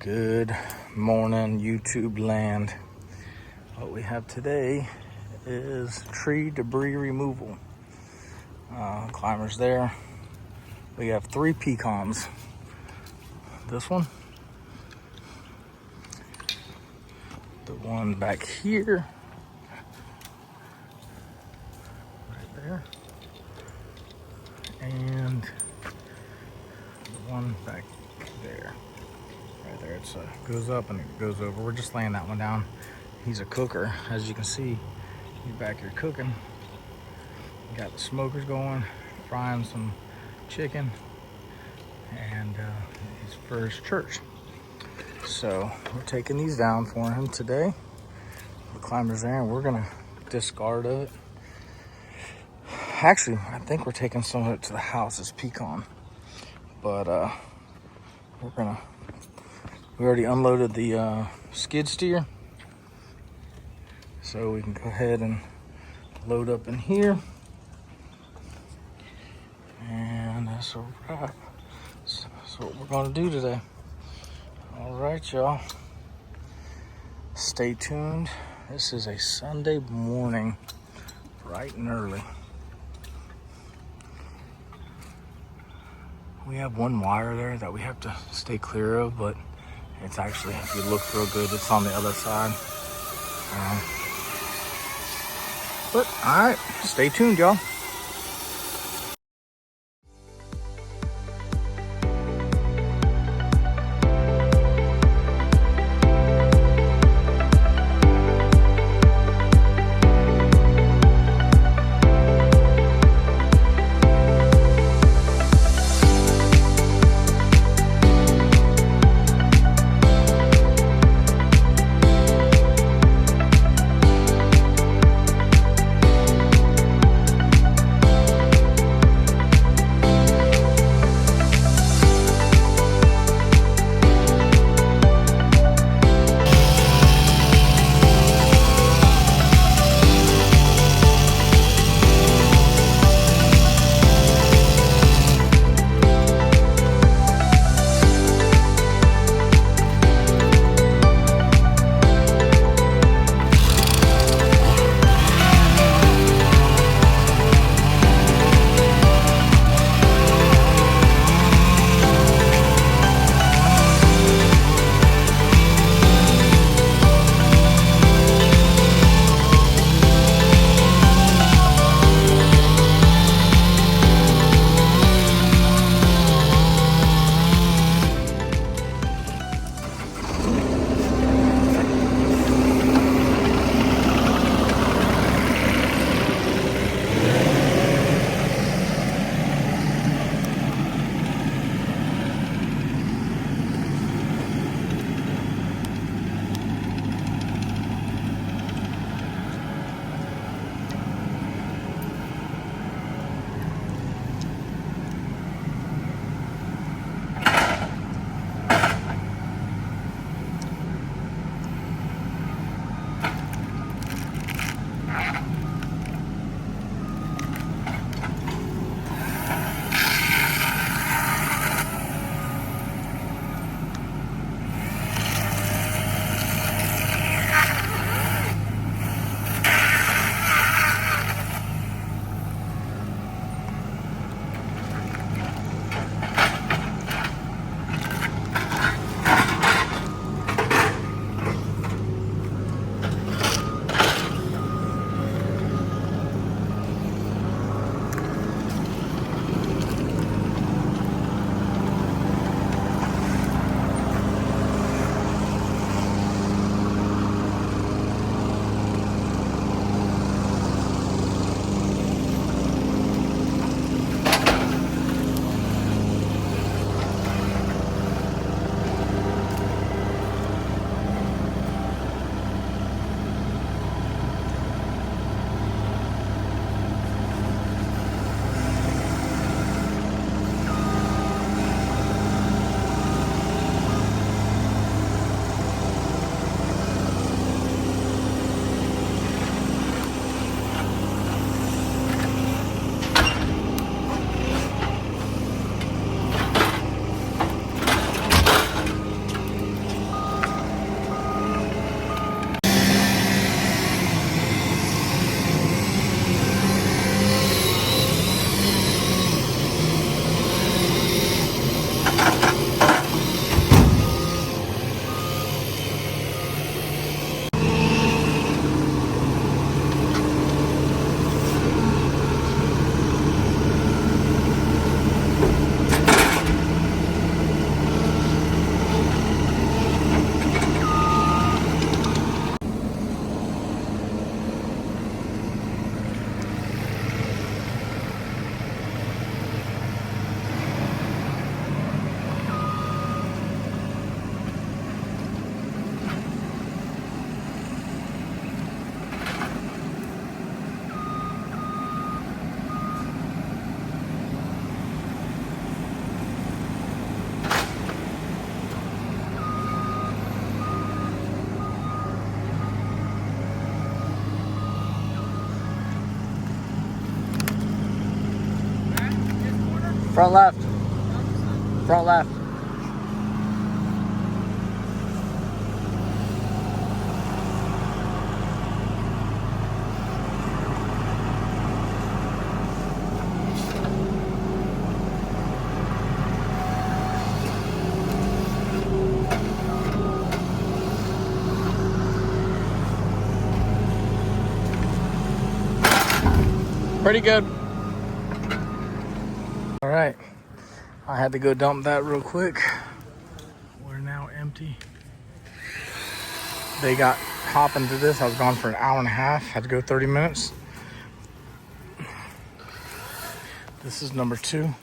Good morning, YouTube land. What we have today is tree debris removal. Climbers there. We have 3 pecans. This one, the one back here, right there, and the one back there. Right there, it goes up and it goes over. We're just laying that one down. He's a cooker, as you can see. He's back here cooking. Got the smokers going, frying some chicken, and he's for his church. So we're taking these down for him today. The climber's there, and we're gonna discard of it. Actually, I think we're taking some of it to the house as pecan, but we already unloaded the skid steer, so we can go ahead and load up in here, and that's a wrap. So that's what we're gonna do today. All right, y'all, stay tuned. This is a Sunday morning, bright and early. We have one wire there that we have to stay clear of, but it's actually, if you look real good, it's on the other side. But all right, stay tuned, y'all. Front left. Front left. Pretty good. All right, I had to go dump that real quick. We're now empty. They got hopping to this. I was gone for an hour and a half. Had to go 30 minutes. This is number 2.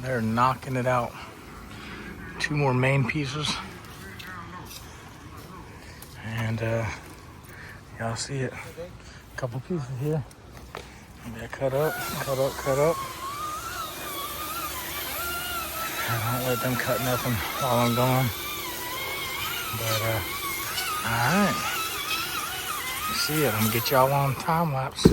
They're knocking it out. 2 more main pieces. And y'all see it. A couple pieces here. Yeah, cut up, cut up, cut up. I don't let them cut nothing while I'm gone. But alright. You see it. I'm gonna get y'all on time lapse.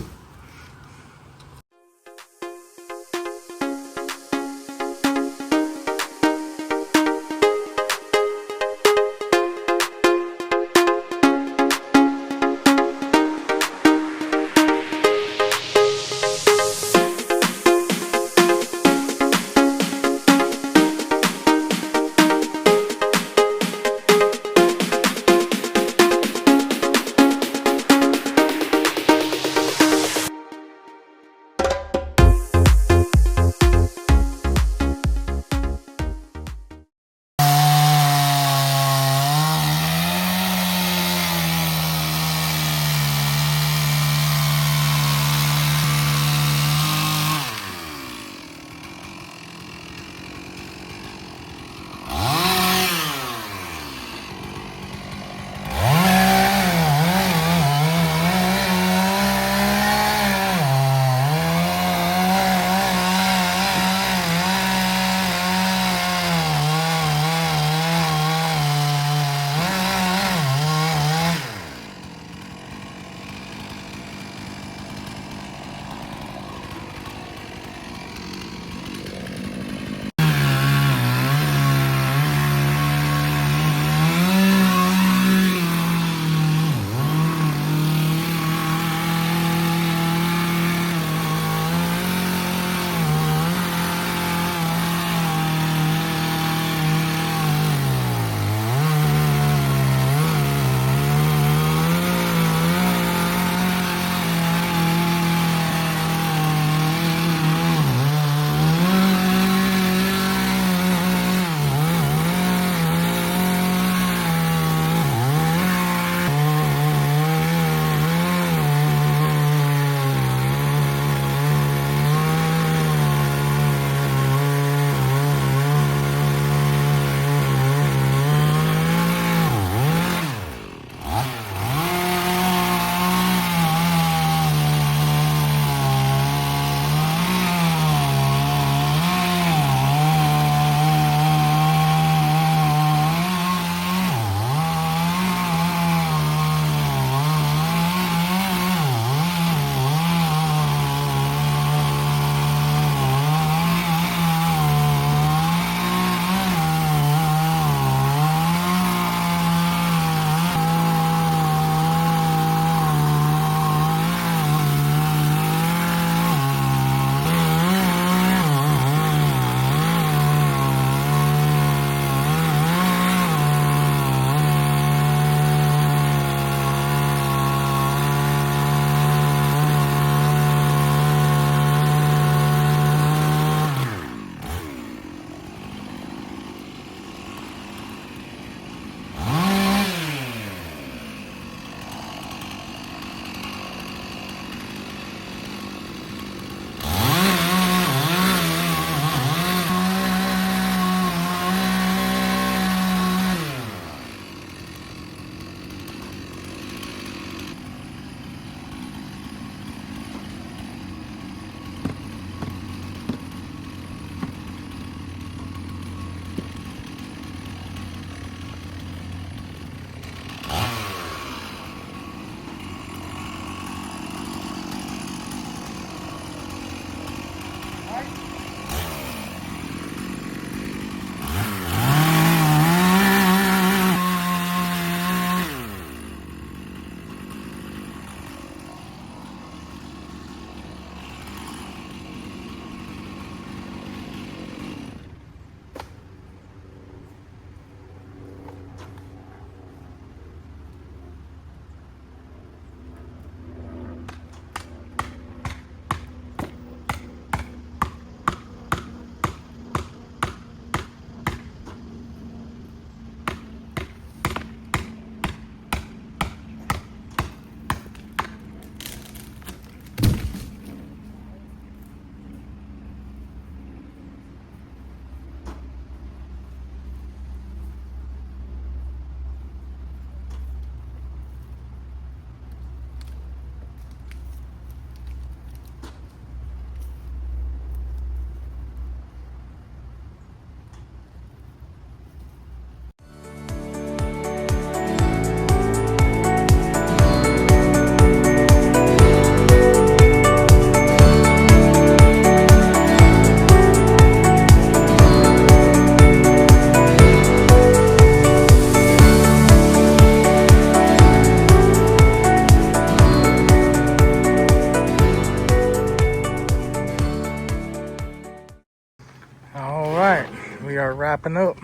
wrapping up.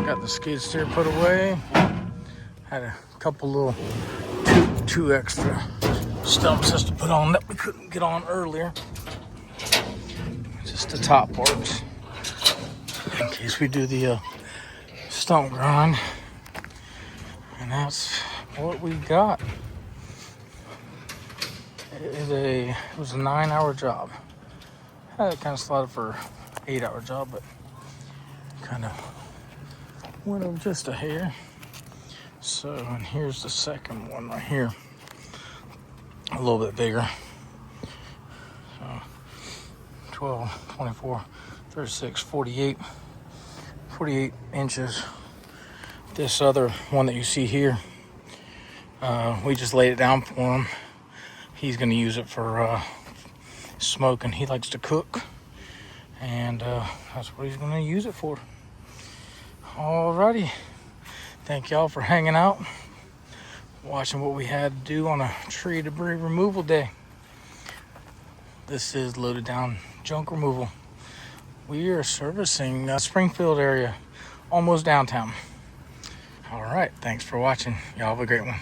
Got the skid steer put away. Had a couple little two extra stumps just to put on that we couldn't get on earlier. Just the top parts in case we do the stump grind. And that's what we got. It was a 9-hour job. Had it kind of slotted for 8-hour job, but kind of went up just a hair. So, and here's the second one right here. A little bit bigger. So, 12, 24, 36, 48 inches. This other one that you see here, we just laid it down for him. He's going to use it for smoking. He likes to cook, and that's what he's going to use it for. Alrighty. Thank y'all for hanging out, watching what we had to do on a tree debris removal day. This is Loaded Down Junk Removal. We are servicing Springfield area, almost downtown. All right, thanks for watching. Y'all have a great one.